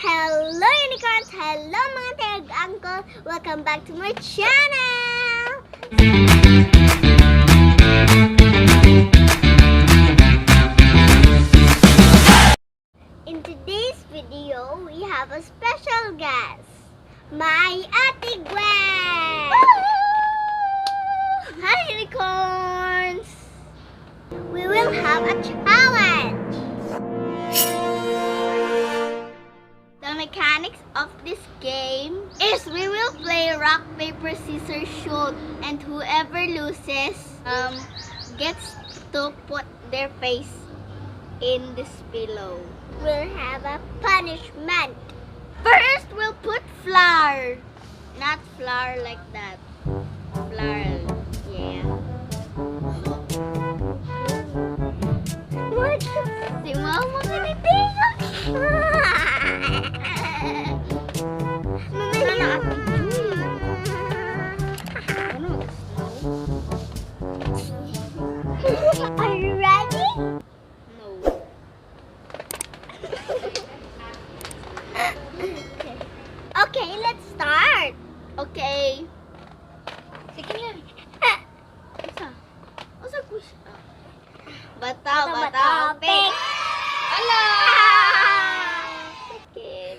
Hello unicorns! Hello mga tag-uncle! Welcome back to my channel! In today's video, we have a special guest. My Ate Gwen! Hi unicorns! We will have a challenge! The mechanics of this game is we will play rock, paper, scissors, shoot, and whoever loses gets to put their face in this pillow. We'll have a punishment. First, we'll put flour. Not flour like that. Flour, yeah. What? Si Mama kanitingan. Are you ready? No. Okay, let's start. Okay. Sige na. Usa quiz. Bato, pick. Hello. Sakit.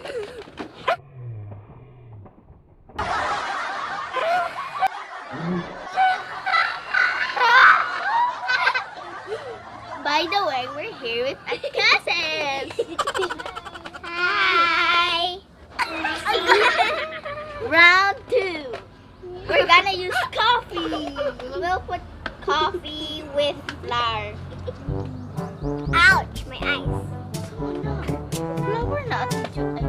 By the way, we're here with our cousins. Hi. Round 2. We're gonna use coffee. We'll put coffee with flour. Ouch, my eyes. Flour na attitude.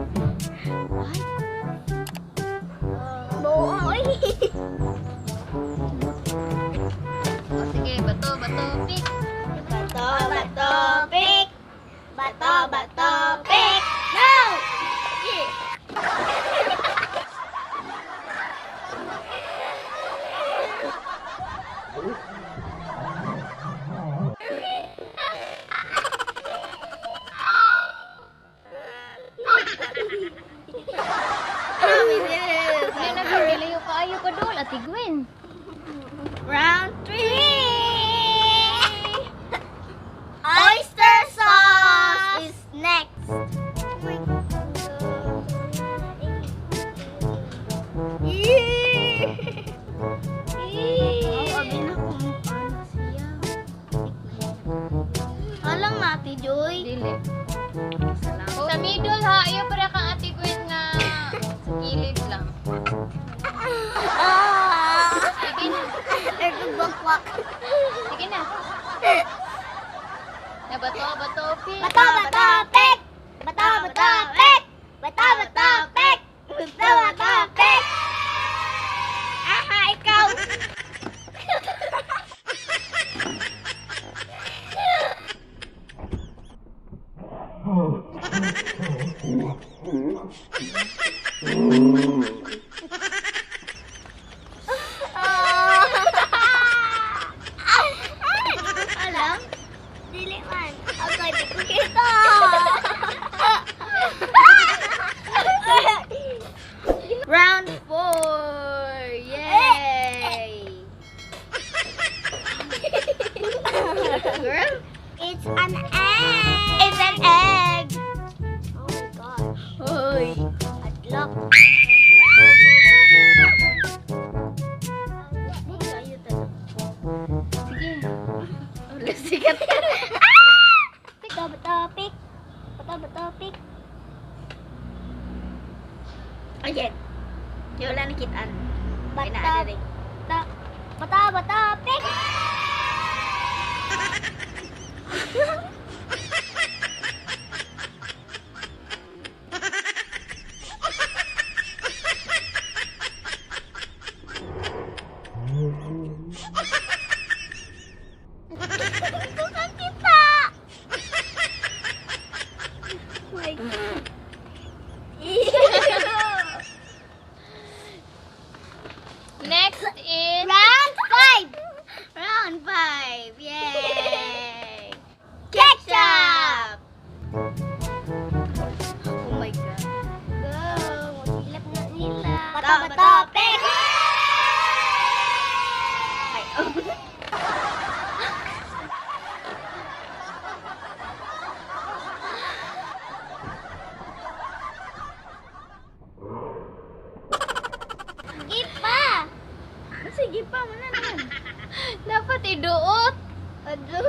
What? Boy. Sige, bato, pick. Bato, pick. Bato, pick. No! May nagpiliyo ka, ayaw ka doon, Ate Gwen. Round 3. Oyster sauce is next. Abi na kung ano siya. Alang Ate Joy. Dili. Sa middle ha, ayaw para kang Ate Gwen nga sa gilid lang. Sige na. Nagbakwak. Sige na. Na bato, pick. Bato, pick. Bato, pick. Bato, pick. Bato, pick. Aha, ikaw. Alam? Dili man. Okay, di ko kita. Round 4. Yay! Girl, it's an egg. It's an egg. Oh my gosh. Hoy. Adlock. Sige. Sikat yan. Bato, pick. Bato, pick. Ayan. Di wala nakitaan. Bato, pick. Bukan kita. My God. Next is Round 5. Yay. bato, pick! Ay, oh. Gipa! Sige pa, muna naman. Dapat iduot. Ado.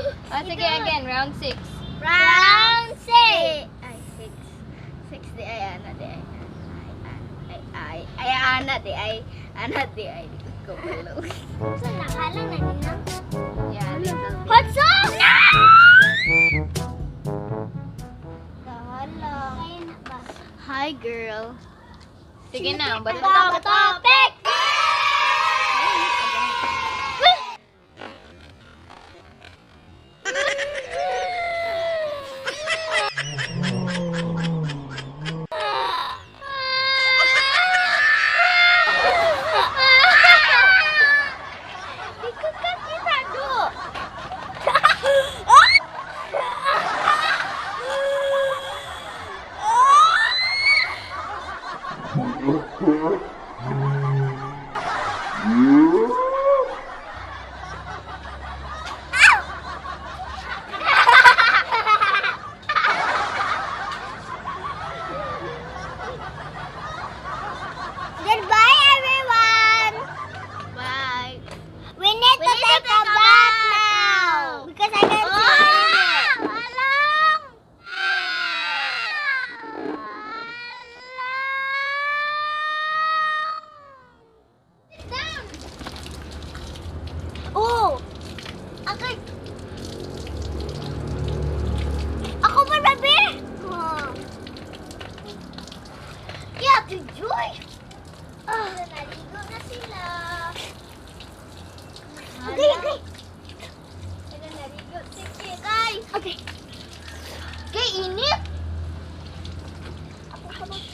Sige, again. Round 6. Round 6! Ay, 6. 6 di ay, ana di ay. Ay, ana di ay. Ana di ay. Ikaw pala. So, nakalang na din lang. Yeah, little bit. Hotso! No! Dahalang. Ay, na ba? Hi, girl. Sige na, bato. Bato, pick! Goodbye, everyone. Bye. We need to take a bath now because I can't swim it. Alam. Sit down. Oh. Okay. Ako ba, baby? Oh. Yeah, to Joy. Naligo na sila. Okay, okay. Sila naligo. Sige, guys. Okay. Okay, init. Ako sabot.